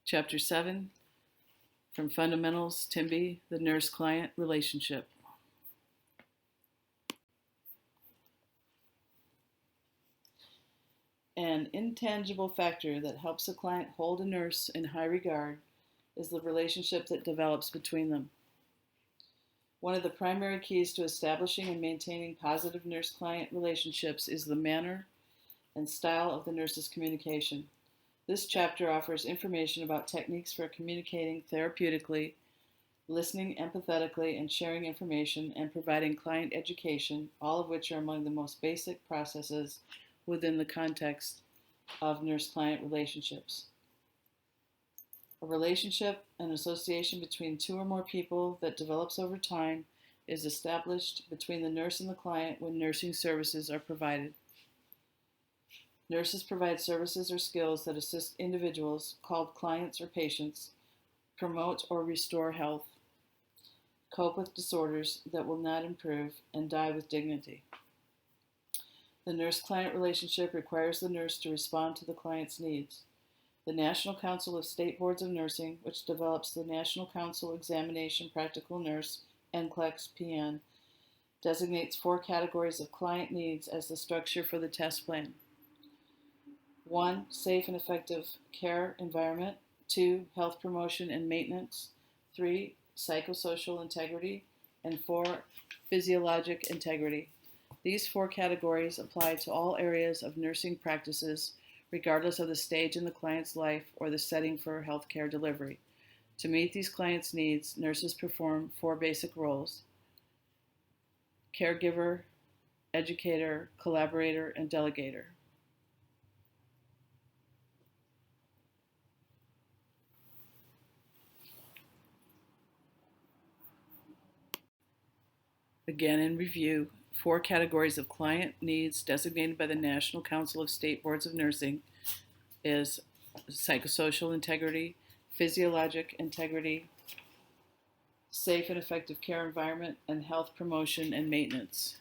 Chapter 7, from Fundamentals, Timby, the Nurse-Client Relationship. An intangible factor that helps a client hold a nurse in high regard is the relationship that develops between them. One of the primary keys to establishing and maintaining positive nurse-client relationships is the manner and style of the nurse's communication. This chapter offers information about techniques for communicating therapeutically, listening empathetically, and sharing information and providing client education, all of which are among the most basic processes within the context of nurse-client relationships. A relationship, an association between two or more people that develops over time, is established between the nurse and the client when nursing services are provided. Nurses provide services or skills that assist individuals, called clients or patients, promote or restore health, cope with disorders that will not improve, and die with dignity. The nurse-client relationship requires the nurse to respond to the client's needs. The National Council of State Boards of Nursing, which develops the National Council Examination Practical Nurse, NCLEX-PN, designates 4 categories of client needs as the structure for the test plan. 1. Safe and effective care environment. 2. Health promotion and maintenance. 3. Psychosocial integrity. And 4. Physiologic integrity. These 4 categories apply to all areas of nursing practices, regardless of the stage in the client's life or the setting for healthcare delivery. To meet these clients' needs, nurses perform 4 basic roles: caregiver, educator, collaborator, and delegator. Again, in review, 4 categories of client needs designated by the National Council of State Boards of Nursing is psychosocial integrity, physiologic integrity, safe and effective care environment, and health promotion and maintenance.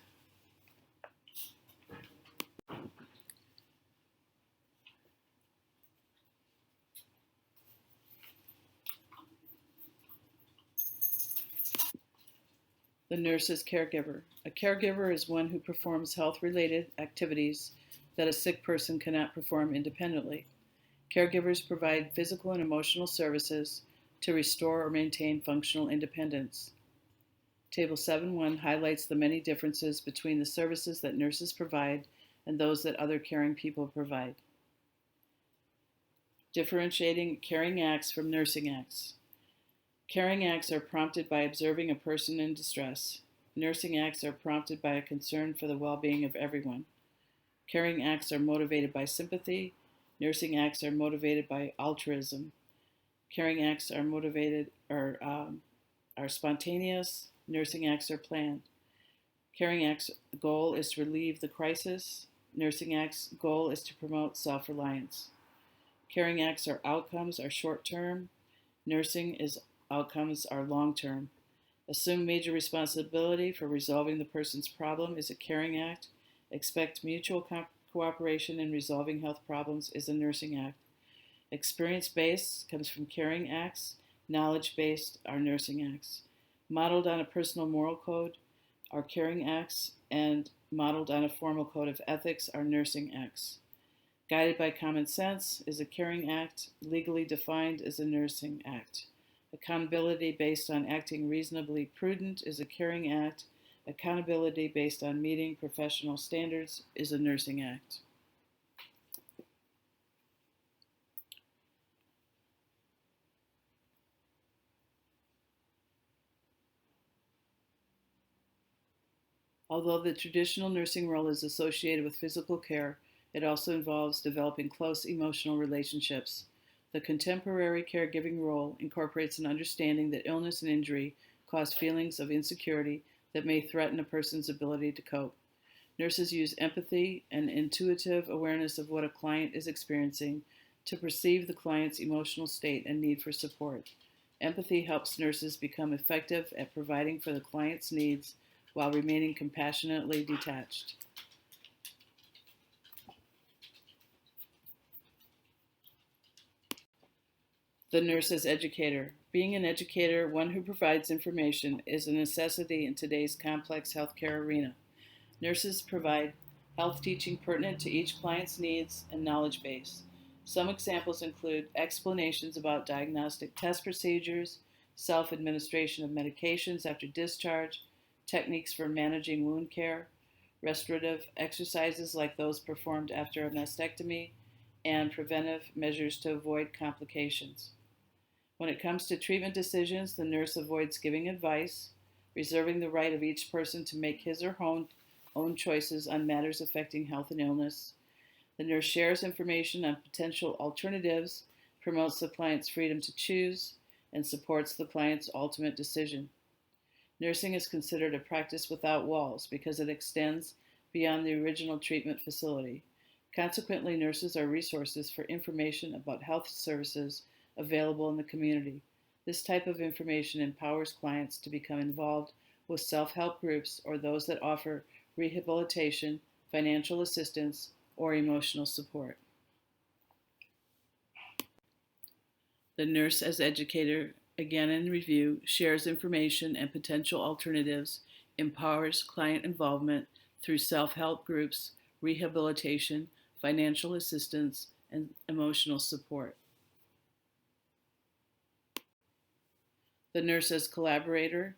The nurse's caregiver. A caregiver is one who performs health-related activities that a sick person cannot perform independently. Caregivers provide physical and emotional services to restore or maintain functional independence. Table 7.1 highlights the many differences between the services that nurses provide and those that other caring people provide. Differentiating caring acts from nursing acts. Caring acts are prompted by observing a person in distress. Nursing acts are prompted by a concern for the well-being of everyone. Caring acts are motivated by sympathy. Nursing acts are motivated by altruism. Caring acts are are spontaneous. Nursing acts are planned. Caring acts' goal is to relieve the crisis. Nursing acts' goal is to promote self-reliance. Caring acts are outcomes are short-term. Nursing outcomes are long-term. Assume major responsibility for resolving the person's problem is a caring act. Expect mutual cooperation in resolving health problems is a nursing act. Experience-based comes from caring acts. Knowledge-based are nursing acts. Modeled on a personal moral code are caring acts, and modeled on a formal code of ethics are nursing acts. Guided by common sense is a caring act. Legally defined is a nursing act. Accountability based on acting reasonably prudent is a caring act. Accountability based on meeting professional standards is a nursing act. Although the traditional nursing role is associated with physical care, it also involves developing close emotional relationships. The contemporary caregiving role incorporates an understanding that illness and injury cause feelings of insecurity that may threaten a person's ability to cope. Nurses use empathy and intuitive awareness of what a client is experiencing to perceive the client's emotional state and need for support. Empathy helps nurses become effective at providing for the client's needs while remaining compassionately detached. The nurse as educator. Being an educator, one who provides information, is a necessity in today's complex healthcare arena. Nurses provide health teaching pertinent to each client's needs and knowledge base. Some examples include explanations about diagnostic test procedures, self administration of medications after discharge, techniques for managing wound care, restorative exercises like those performed after a mastectomy, and preventive measures to avoid complications. When it comes to treatment decisions, the nurse avoids giving advice, reserving the right of each person to make his or her own choices on matters affecting health and illness. The nurse shares information on potential alternatives, promotes the client's freedom to choose, and supports the client's ultimate decision. Nursing is considered a practice without walls because it extends beyond the original treatment facility. Consequently, nurses are resources for information about health services available in the community. This type of information empowers clients to become involved with self-help groups or those that offer rehabilitation, financial assistance, or emotional support. The nurse as educator, again in review, shares information and potential alternatives, empowers client involvement through self-help groups, rehabilitation, financial assistance, and emotional support. The nurse as collaborator.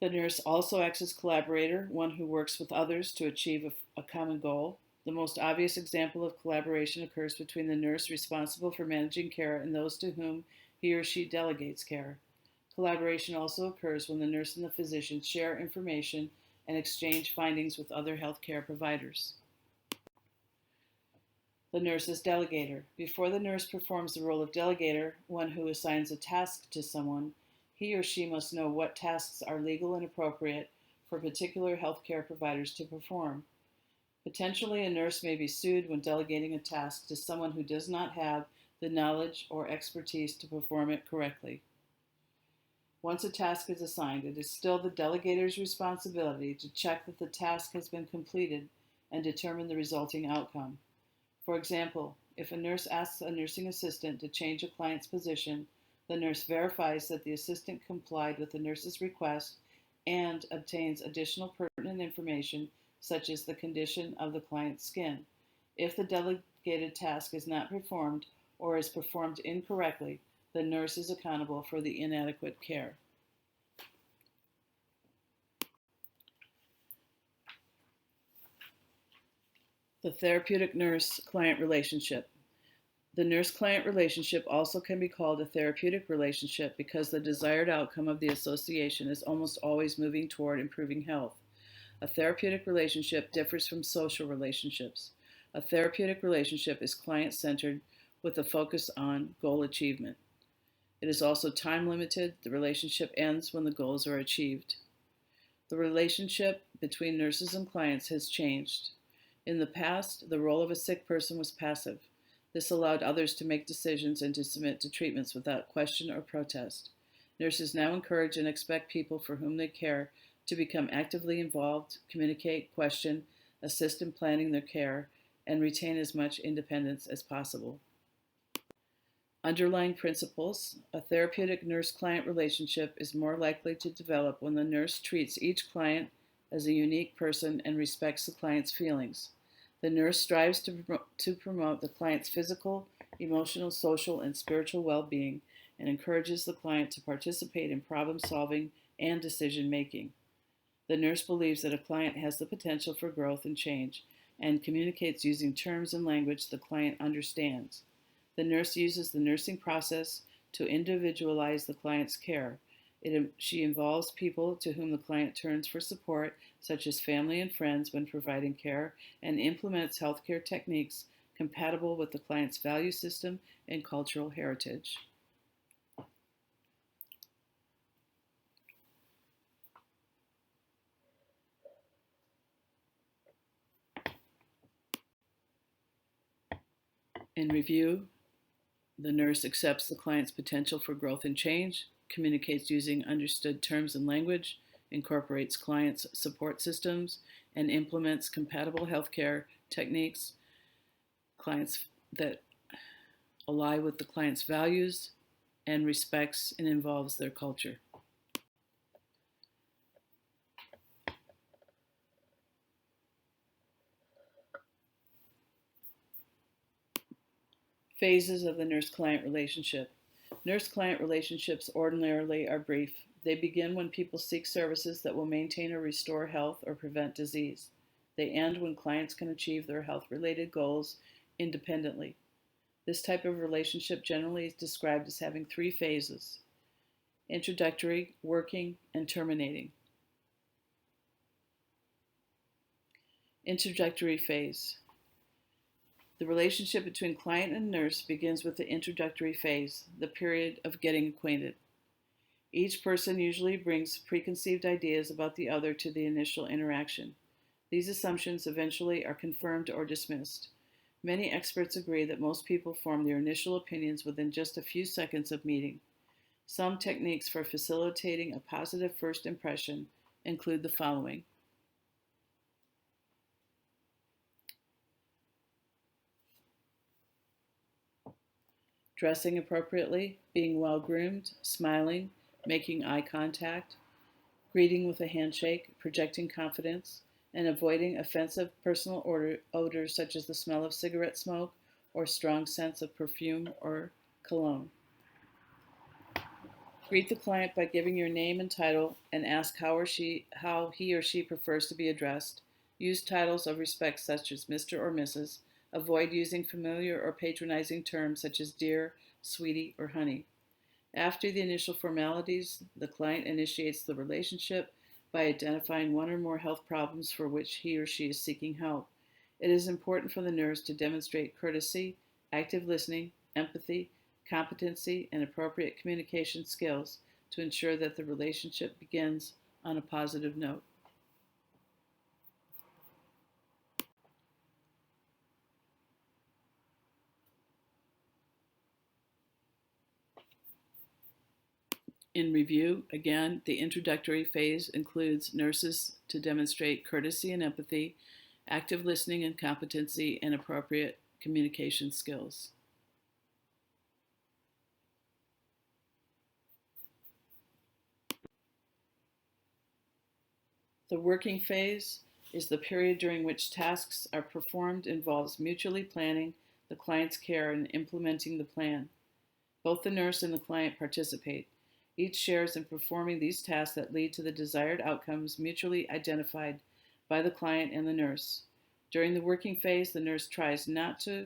The nurse also acts as collaborator, one who works with others to achieve a common goal. The most obvious example of collaboration occurs between the nurse responsible for managing care and those to whom he or she delegates care. Collaboration also occurs when the nurse and the physician share information and exchange findings with other healthcare providers. The nurse as delegator. Before the nurse performs the role of delegator, one who assigns a task to someone, he or she must know what tasks are legal and appropriate for particular healthcare providers to perform. Potentially, a nurse may be sued when delegating a task to someone who does not have the knowledge or expertise to perform it correctly. Once a task is assigned, it is still the delegator's responsibility to check that the task has been completed and determine the resulting outcome. For example, if a nurse asks a nursing assistant to change a client's position, the nurse verifies that the assistant complied with the nurse's request and obtains additional pertinent information such as the condition of the client's skin. If the delegated task is not performed or is performed incorrectly, the nurse is accountable for the inadequate care. The therapeutic nurse-client relationship. The nurse-client relationship also can be called a therapeutic relationship because the desired outcome of the association is almost always moving toward improving health. A therapeutic relationship differs from social relationships. A therapeutic relationship is client-centered with a focus on goal achievement. It is also time-limited. The relationship ends when the goals are achieved. The relationship between nurses and clients has changed. In the past, the role of a sick person was passive. This allowed others to make decisions and to submit to treatments without question or protest. Nurses now encourage and expect people for whom they care to become actively involved, communicate, question, assist in planning their care, and retain as much independence as possible. Underlying principles. A therapeutic nurse-client relationship is more likely to develop when the nurse treats each client as a unique person and respects the client's feelings. The nurse strives to promote the client's physical, emotional, social, and spiritual well-being and encourages the client to participate in problem-solving and decision-making. The nurse believes that a client has the potential for growth and change and communicates using terms and language the client understands. The nurse uses the nursing process to individualize the client's care. She involves people to whom the client turns for support, such as family and friends when providing care, and implements healthcare techniques compatible with the client's value system and cultural heritage. In review, the nurse accepts the client's potential for growth and change, communicates using understood terms and language, incorporates clients' support systems, and implements compatible healthcare techniques, clients that ally with the client's values and respects and involves their culture. Phases of the nurse-client relationship. Nurse-client relationships ordinarily are brief. They begin when people seek services that will maintain or restore health or prevent disease. They end when clients can achieve their health-related goals independently. This type of relationship generally is described as having three phases: introductory, working, and terminating. Introductory phase. The relationship between client and nurse begins with the introductory phase, the period of getting acquainted. Each person usually brings preconceived ideas about the other to the initial interaction. These assumptions eventually are confirmed or dismissed. Many experts agree that most people form their initial opinions within just a few seconds of meeting. Some techniques for facilitating a positive first impression include the following. Dressing appropriately, being well groomed, smiling, making eye contact, greeting with a handshake, projecting confidence, and avoiding offensive personal odors such as the smell of cigarette smoke or strong scents of perfume or cologne. Greet the client by giving your name and title and ask how he or she prefers to be addressed. Use titles of respect such as Mr. or Mrs. Avoid using familiar or patronizing terms such as dear, sweetie, or honey. After the initial formalities, the client initiates the relationship by identifying one or more health problems for which he or she is seeking help. It is important for the nurse to demonstrate courtesy, active listening, empathy, competency, and appropriate communication skills to ensure that the relationship begins on a positive note. In review, again, the introductory phase includes nurses to demonstrate courtesy and empathy, active listening and competency, and appropriate communication skills. The working phase is the period during which tasks are performed, involves mutually planning the client's care and implementing the plan. Both the nurse and the client participate. Each shares in performing these tasks that lead to the desired outcomes mutually identified by the client and the nurse. During the working phase, the nurse tries not to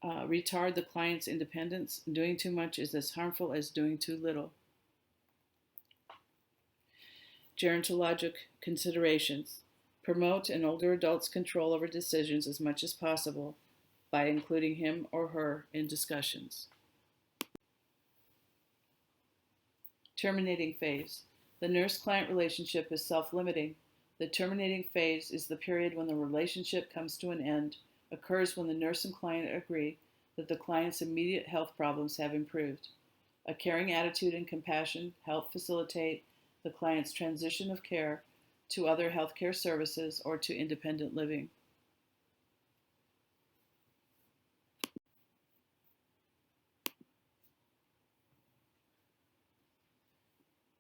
retard the client's independence. Doing too much is as harmful as doing too little. Gerontologic considerations. Promote an older adult's control over decisions as much as possible by including him or her in discussions. Terminating phase. The nurse-client relationship is self-limiting. The terminating phase is the period when the relationship comes to an end, occurs when the nurse and client agree that the client's immediate health problems have improved. A caring attitude and compassion help facilitate the client's transition of care to other healthcare services or to independent living.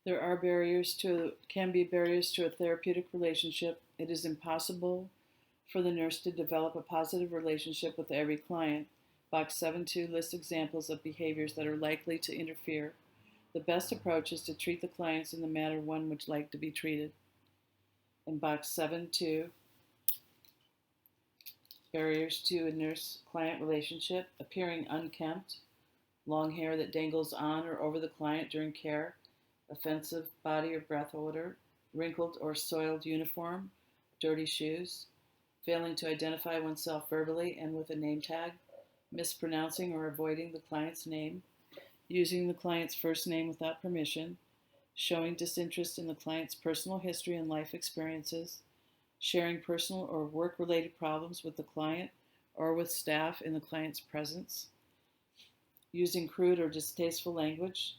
There can be barriers to a therapeutic relationship. It is impossible for the nurse to develop a positive relationship with every client. Box 7.2 lists examples of behaviors that are likely to interfere. The best approach is to treat the clients in the manner one would like to be treated. In box 7.2, barriers to a nurse-client relationship: appearing unkempt, long hair that dangles on or over the client during care, offensive body or breath odor, wrinkled or soiled uniform, dirty shoes, failing to identify oneself verbally and with a name tag, mispronouncing or avoiding the client's name, using the client's first name without permission, showing disinterest in the client's personal history and life experiences, sharing personal or work-related problems with the client or with staff in the client's presence, using crude or distasteful language,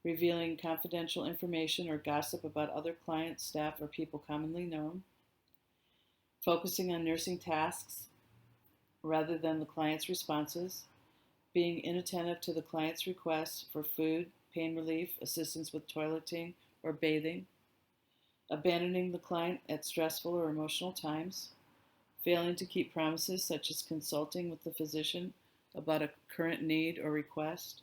revealing confidential information or gossip about other clients, staff, or people commonly known, focusing on nursing tasks rather than the client's responses, being inattentive to the client's requests for food, pain relief, assistance with toileting or bathing, abandoning the client at stressful or emotional times, failing to keep promises such as consulting with the physician about a current need or request,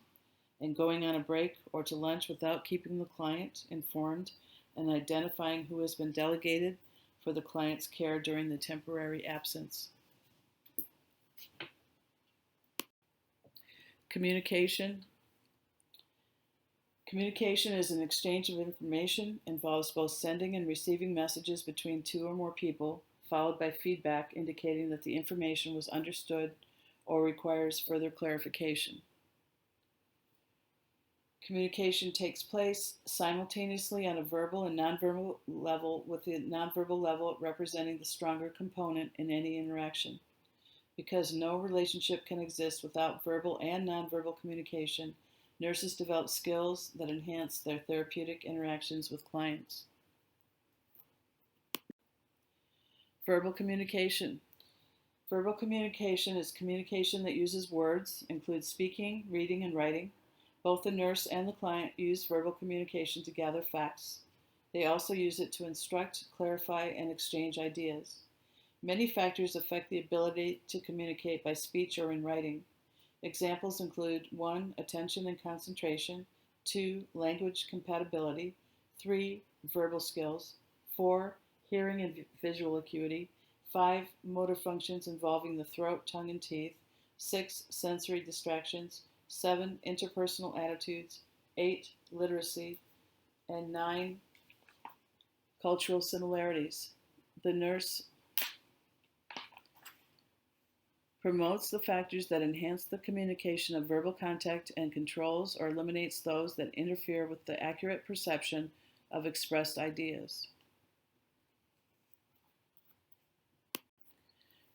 and going on a break or to lunch without keeping the client informed and identifying who has been delegated for the client's care during the temporary absence. Communication. Communication is an exchange of information, involves both sending and receiving messages between two or more people, followed by feedback indicating that the information was understood or requires further clarification. Communication takes place simultaneously on a verbal and nonverbal level, with the nonverbal level representing the stronger component in any interaction. Because no relationship can exist without verbal and nonverbal communication, nurses develop skills that enhance their therapeutic interactions with clients. Verbal communication. Verbal communication is communication that uses words, includes speaking, reading, and writing. Both the nurse and the client use verbal communication to gather facts. They also use it to instruct, clarify, and exchange ideas. Many factors affect the ability to communicate by speech or in writing. Examples include 1. Attention and concentration, 2. Language compatibility, 3. Verbal skills, 4. Hearing and visual acuity, 5. Motor functions involving the throat, tongue, and teeth, 6. Sensory distractions, 7. Interpersonal attitudes, 8. Literacy, and 9. Cultural similarities. The nurse promotes the factors that enhance the communication of verbal contact and controls or eliminates those that interfere with the accurate perception of expressed ideas.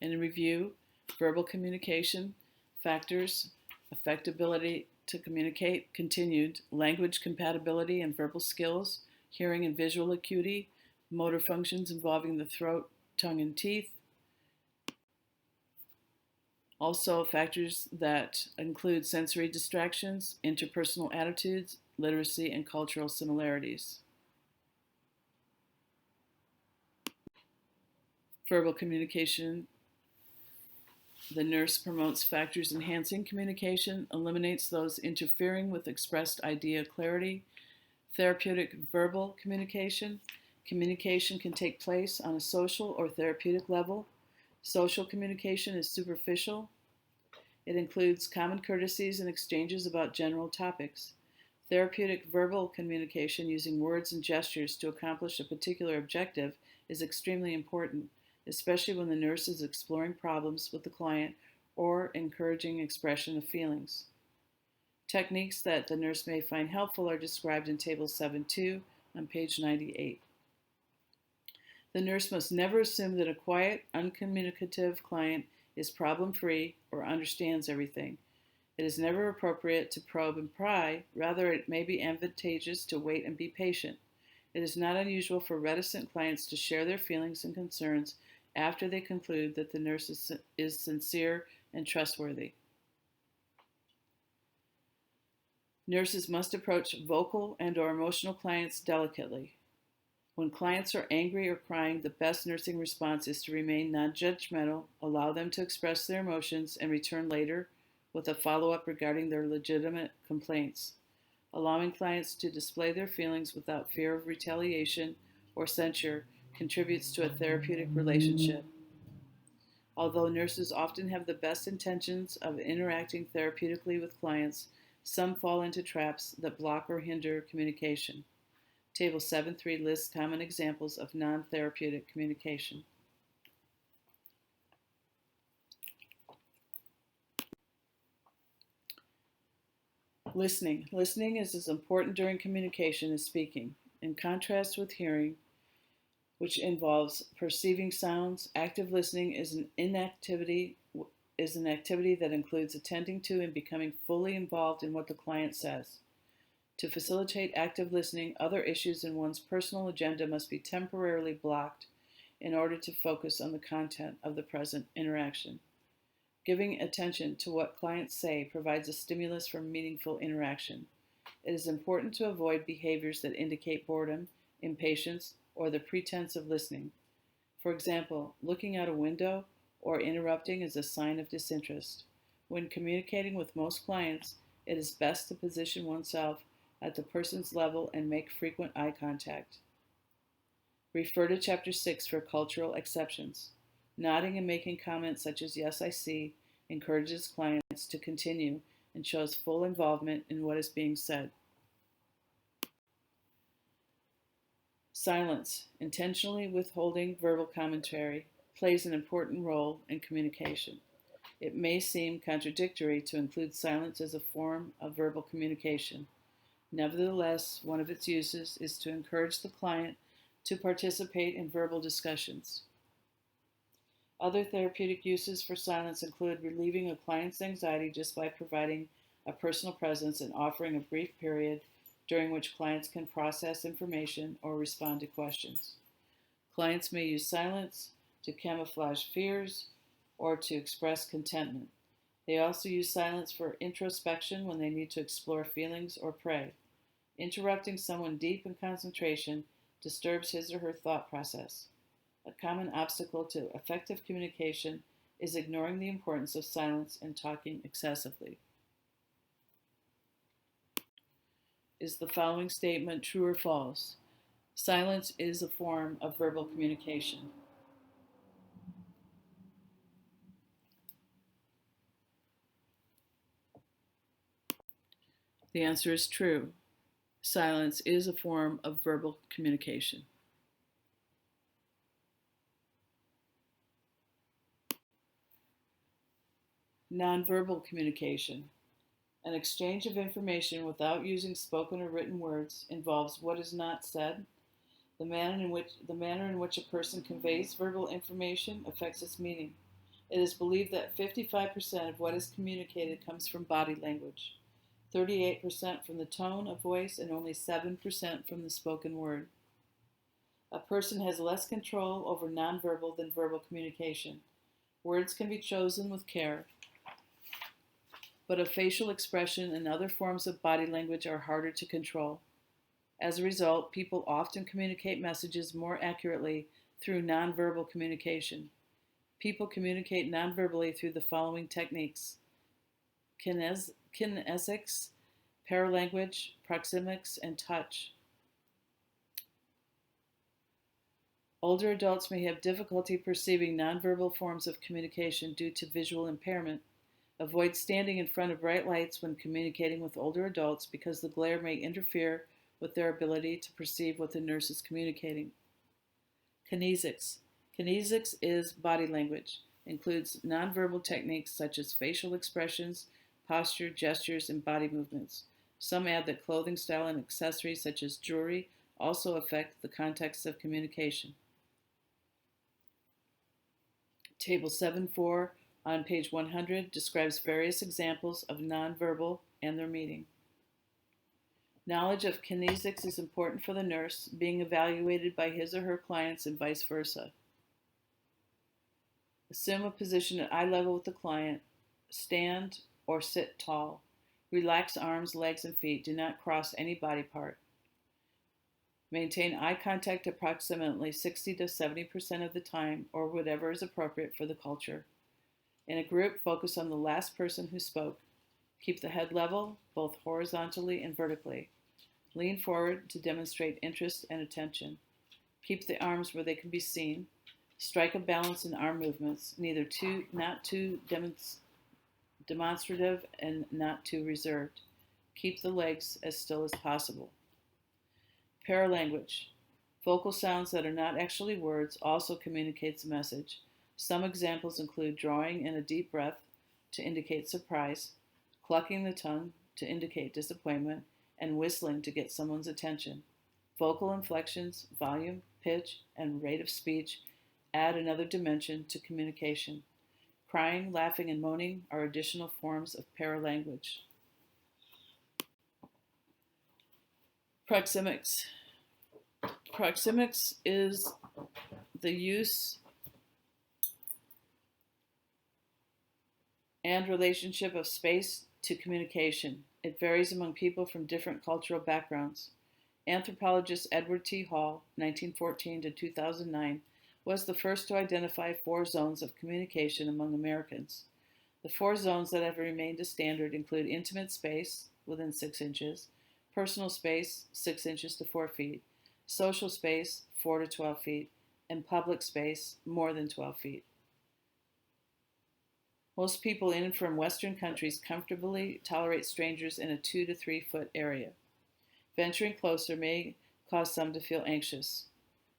In review, verbal communication, factors, affect ability to communicate, continued, language compatibility and verbal skills, hearing and visual acuity, motor functions involving the throat, tongue, and teeth. Also, factors that include sensory distractions, interpersonal attitudes, literacy, and cultural similarities. Verbal communication. The nurse promotes factors enhancing communication, eliminates those interfering with expressed idea clarity. Therapeutic verbal communication. Communication can take place on a social or therapeutic level. Social communication is superficial. It includes common courtesies and exchanges about general topics. Therapeutic verbal communication using words and gestures to accomplish a particular objective is extremely important, especially when the nurse is exploring problems with the client or encouraging expression of feelings. Techniques that the nurse may find helpful are described in Table 7.2 on page 98. The nurse must never assume that a quiet, uncommunicative client is problem-free or understands everything. It is never appropriate to probe and pry. Rather, it may be advantageous to wait and be patient. It is not unusual for reticent clients to share their feelings and concerns after they conclude that the nurse is sincere and trustworthy. Nurses must approach vocal and/or emotional clients delicately. When clients are angry or crying, the best nursing response is to remain non-judgmental, allow them to express their emotions, and return later with a follow-up regarding their legitimate complaints. Allowing clients to display their feelings without fear of retaliation or censure contributes to a therapeutic relationship. Although nurses often have the best intentions of interacting therapeutically with clients, some fall into traps that block or hinder communication. Table 7.3 lists common examples of non-therapeutic communication. Listening. Listening is as important during communication as speaking. In contrast with hearing, which involves perceiving sounds, active listening is an activity that includes attending to and becoming fully involved in what the client says. To facilitate active listening, other issues in one's personal agenda must be temporarily blocked in order to focus on the content of the present interaction. Giving attention to what clients say provides a stimulus for meaningful interaction. It is important to avoid behaviors that indicate boredom, impatience, or the pretense of listening. For example, looking out a window or interrupting is a sign of disinterest. When communicating with most clients, it is best to position oneself at the person's level and make frequent eye contact. Refer to Chapter 6 for cultural exceptions. Nodding and making comments such as "Yes, I see" encourages clients to continue and shows full involvement in what is being said. Silence, intentionally withholding verbal commentary, plays an important role in communication. It may seem contradictory to include silence as a form of verbal communication. Nevertheless, one of its uses is to encourage the client to participate in verbal discussions. Other therapeutic uses for silence include relieving a client's anxiety just by providing a personal presence and offering a brief period during which clients can process information or respond to questions. Clients may use silence to camouflage fears or to express contentment. They also use silence for introspection when they need to explore feelings or pray. Interrupting someone deep in concentration disturbs his or her thought process. A common obstacle to effective communication is ignoring the importance of silence and talking excessively. Is the following statement true or false? Silence is a form of verbal communication. The answer is true. Silence is a form of verbal communication. Nonverbal communication. An exchange of information without using spoken or written words involves what is not said. The manner in which a person conveys verbal information affects its meaning. It is believed that 55% of what is communicated comes from body language, 38% from the tone of voice, and only 7% from the spoken word. A person has less control over nonverbal than verbal communication. Words can be chosen with care, but a facial expression and other forms of body language are harder to control. As a result, people often communicate messages more accurately through nonverbal communication. People communicate nonverbally through the following techniques: kinesics, paralanguage, proxemics, and touch. Older adults may have difficulty perceiving nonverbal forms of communication due to visual impairment. Avoid standing in front of bright lights when communicating with older adults because the glare may interfere with their ability to perceive what the nurse is communicating. Kinesics. Kinesics is body language, includes nonverbal techniques such as facial expressions, posture, gestures, and body movements. Some add that clothing style and accessories such as jewelry also affect the context of communication. Table 7.4 on page 100 describes various examples of nonverbal and their meaning. Knowledge of kinesics is important for the nurse being evaluated by his or her clients and vice versa. Assume a position at eye level with the client. Stand or sit tall. Relax arms, legs, and feet. Do not cross any body part. Maintain eye contact approximately 60 to 70% of the time, or whatever is appropriate for the culture. In a group, focus on the last person who spoke. Keep the head level, both horizontally and vertically. Lean forward to demonstrate interest and attention. Keep the arms where they can be seen. Strike a balance in arm movements, not too demonstrative and not too reserved. Keep the legs as still as possible. Paralanguage. Vocal sounds that are not actually words also communicates a message. Some examples include drawing in a deep breath to indicate surprise, clucking the tongue to indicate disappointment, and whistling to get someone's attention. Vocal inflections, volume, pitch, and rate of speech add another dimension to communication. Crying, laughing, and moaning are additional forms of paralanguage. Proxemics. Proxemics is the use and relationship of space to communication. It varies among people from different cultural backgrounds. Anthropologist Edward T. Hall, 1914 to 2009, was the first to identify 4 zones of communication among Americans. The 4 zones that have remained a standard include intimate space, within 6 inches, personal space, 6 inches to 4 feet, social space, 4 to 12 feet, and public space, more than 12 feet. Most people in and from Western countries comfortably tolerate strangers in a 2 to 3 foot area. Venturing closer may cause some to feel anxious.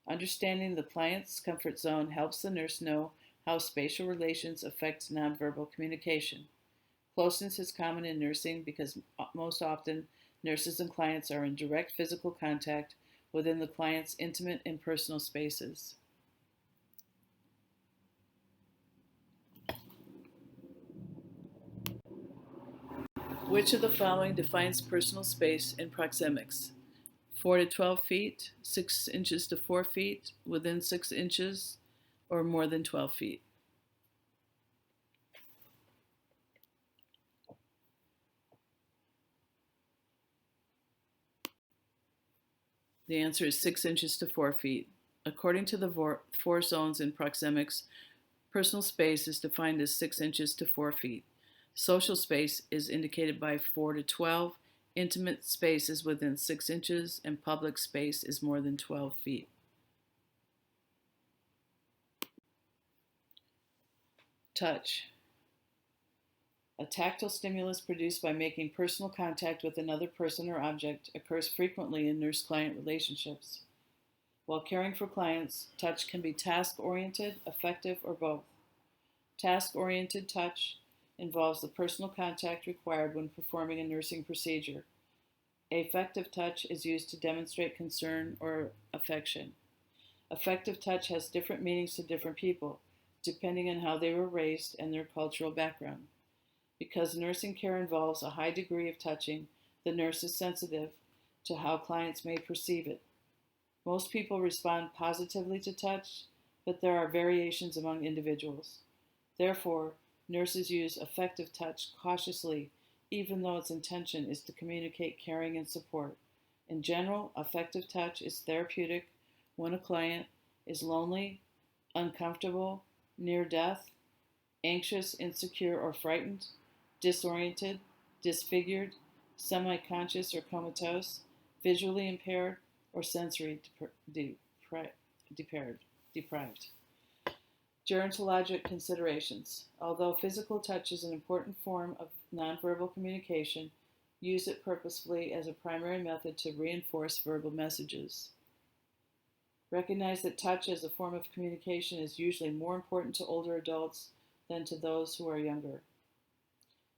Understanding the client's comfort zone helps the nurse know how spatial relations affect nonverbal communication. Closeness is common in nursing because most often nurses and clients are in direct physical contact within the client's intimate and personal spaces. Which of the following defines personal space in proxemics? 4 to 12 feet, 6 inches to 4 feet, within 6 inches, or more than 12 feet? The answer is 6 inches to 4 feet. According to the 4 zones in proxemics, personal space is defined as 6 inches to 4 feet. Social space is indicated by 4 to 12. Intimate space is within 6 inches, and public space is more than 12 feet. Touch. A tactile stimulus produced by making personal contact with another person or object occurs frequently in nurse-client relationships. While caring for clients, touch can be task-oriented, affective, or both. Task-oriented touch involves the personal contact required when performing a nursing procedure. Affective touch is used to demonstrate concern or affection. Affective touch has different meanings to different people, depending on how they were raised and their cultural background. Because nursing care involves a high degree of touching, the nurse is sensitive to how clients may perceive it. Most people respond positively to touch, but there are variations among individuals. Therefore, nurses use affective touch cautiously, even though its intention is to communicate caring and support. In general, affective touch is therapeutic when a client is lonely, uncomfortable, near death, anxious, insecure, or frightened, disoriented, disfigured, semi-conscious or comatose, visually impaired, or sensory deprived. Gerontologic considerations. Although physical touch is an important form of nonverbal communication, use it purposefully as a primary method to reinforce verbal messages. Recognize that touch as a form of communication is usually more important to older adults than to those who are younger.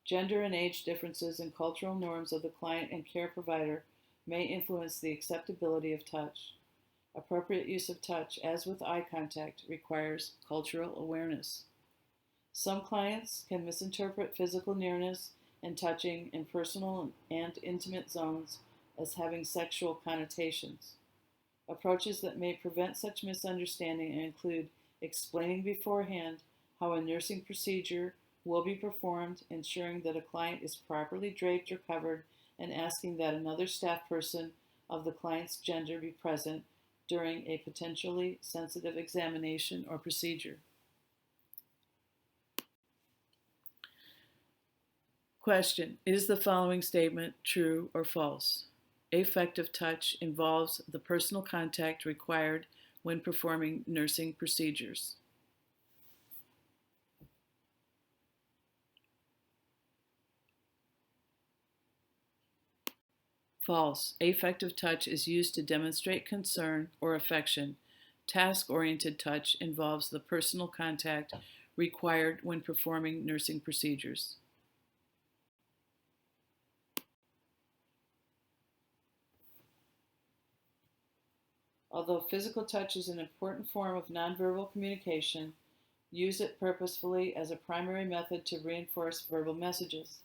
Gender and age differences and cultural norms of the client and care provider may influence the acceptability of touch. Appropriate use of touch, as with eye contact, requires cultural awareness. Some clients can misinterpret physical nearness and touching in personal and intimate zones as having sexual connotations. Approaches that may prevent such misunderstanding include explaining beforehand how a nursing procedure will be performed, ensuring that a client is properly draped or covered, and asking that another staff person of the client's gender be present during a potentially sensitive examination or procedure. Question: is the following statement true or false? Affective touch involves the personal contact required when performing nursing procedures. False. Affective touch is used to demonstrate concern or affection. Task-oriented touch involves the personal contact required when performing nursing procedures. Although physical touch is an important form of nonverbal communication, use it purposefully as a primary method to reinforce verbal messages.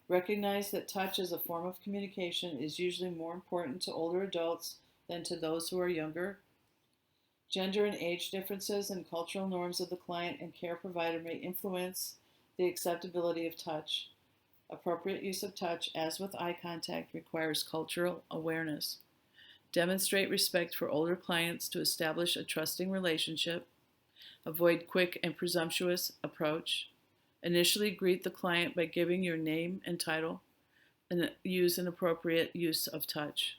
Recognize that touch as a form of communication is usually more important to older adults than to those who are younger. Gender and age differences and cultural norms of the client and care provider may influence The acceptability of touch. Appropriate use of touch, as with eye contact, requires cultural awareness. Demonstrate respect for older clients to establish a trusting relationship. Avoid quick and presumptuous approach. Initially greet the client by giving your name and title, and use an appropriate use of touch.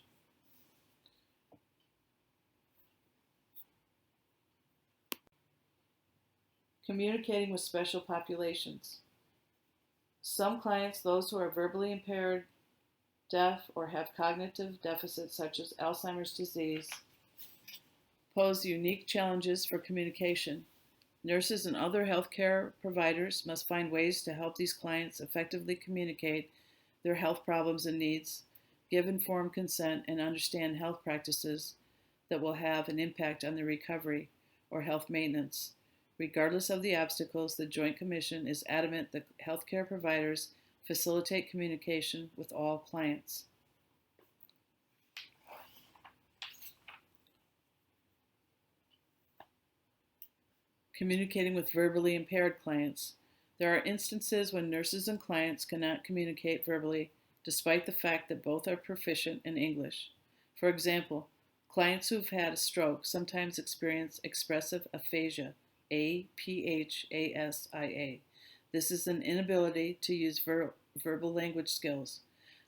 Communicating with special populations. Some clients, those who are verbally impaired, deaf, or have cognitive deficits such as Alzheimer's disease, pose unique challenges for communication. Nurses and other healthcare providers must find ways to help these clients effectively communicate their health problems and needs, give informed consent, and understand health practices that will have an impact on their recovery or health maintenance. Regardless of the obstacles, the Joint Commission is adamant that healthcare providers facilitate communication with all clients. Communicating with verbally impaired clients. There are instances when nurses and clients cannot communicate verbally, despite the fact that both are proficient in English. For example, clients who've had a stroke sometimes experience expressive aphasia, APHASIA. This is an inability to use verbal language skills.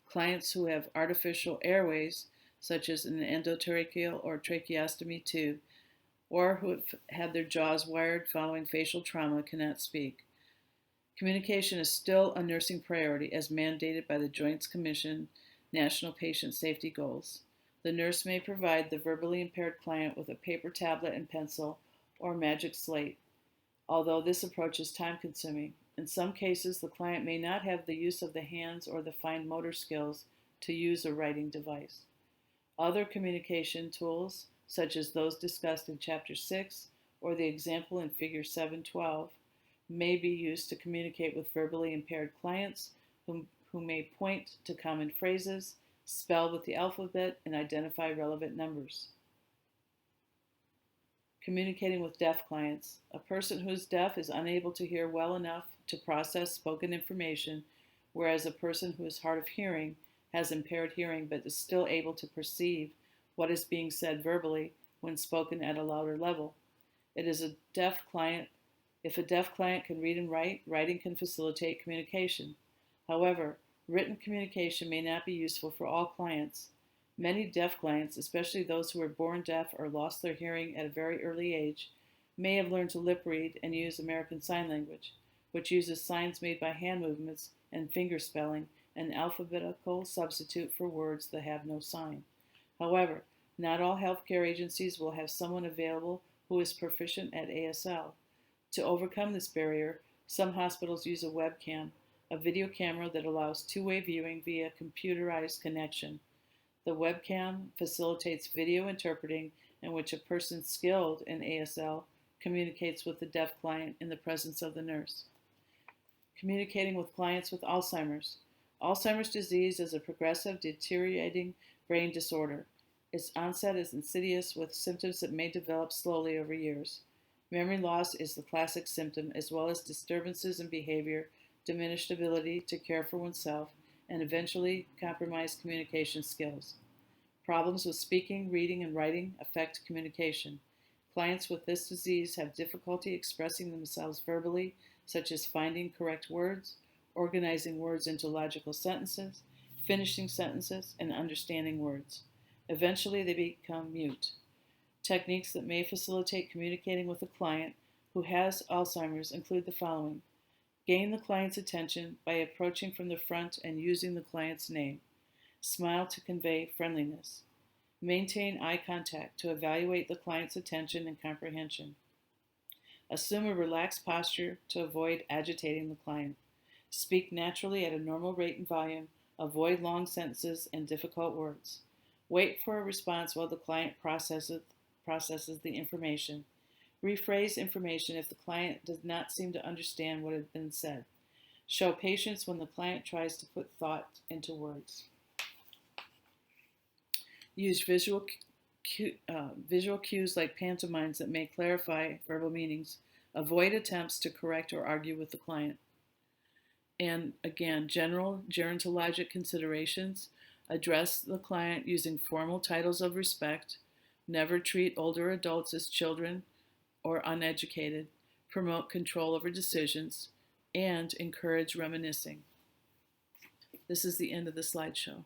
Clients who have artificial airways, such as an endotracheal or tracheostomy tube, or who have had their jaws wired following facial trauma, cannot speak. Communication is still a nursing priority as mandated by the Joint Commission National Patient Safety Goals. The nurse may provide the verbally impaired client with a paper tablet and pencil or magic slate, although this approach is time-consuming. In some cases, the client may not have the use of the hands or the fine motor skills to use a writing device. Other communication tools, such as those discussed in Chapter 6 or the example in Figure 712, may be used to communicate with verbally impaired clients who may point to common phrases, spell with the alphabet, and identify relevant numbers. Communicating with deaf clients. A person who is deaf is unable to hear well enough to process spoken information, whereas a person who is hard of hearing has impaired hearing but is still able to perceive what is being said verbally when spoken at a louder level. If a deaf client can read and write, writing can facilitate communication. However, written communication may not be useful for all clients. Many deaf clients, especially those who were born deaf or lost their hearing at a very early age, may have learned to lip read and use American Sign Language, which uses signs made by hand movements and finger spelling, an alphabetical substitute for words that have no sign. However, not all healthcare agencies will have someone available who is proficient at ASL. To overcome this barrier, some hospitals use a webcam, a video camera that allows two-way viewing via computerized connection. The webcam facilitates video interpreting in which a person skilled in ASL communicates with the deaf client in the presence of the nurse. Communicating with clients with Alzheimer's. Alzheimer's disease is a progressive, deteriorating brain disorder. Its onset is insidious with symptoms that may develop slowly over years. Memory loss is the classic symptom, as well as disturbances in behavior, diminished ability to care for oneself, and eventually compromised communication skills. Problems with speaking, reading, and writing affect communication. Clients with this disease have difficulty expressing themselves verbally, such as finding correct words, organizing words into logical sentences, finishing sentences, and understanding words. Eventually, they become mute. Techniques that may facilitate communicating with a client who has Alzheimer's include the following. Gain the client's attention by approaching from the front and using the client's name. Smile to convey friendliness. Maintain eye contact to evaluate the client's attention and comprehension. Assume a relaxed posture to avoid agitating the client. Speak naturally at a normal rate and volume. Avoid long sentences and difficult words. Wait for a response while the client processes the information. Rephrase information if the client does not seem to understand what has been said. Show patience when the client tries to put thought into words. Use visual cues like pantomimes that may clarify verbal meanings. Avoid attempts to correct or argue with the client. And again, general gerontologic considerations: address the client using formal titles of respect, never treat older adults as children or uneducated, promote control over decisions, and encourage reminiscing. This is the end of the slideshow.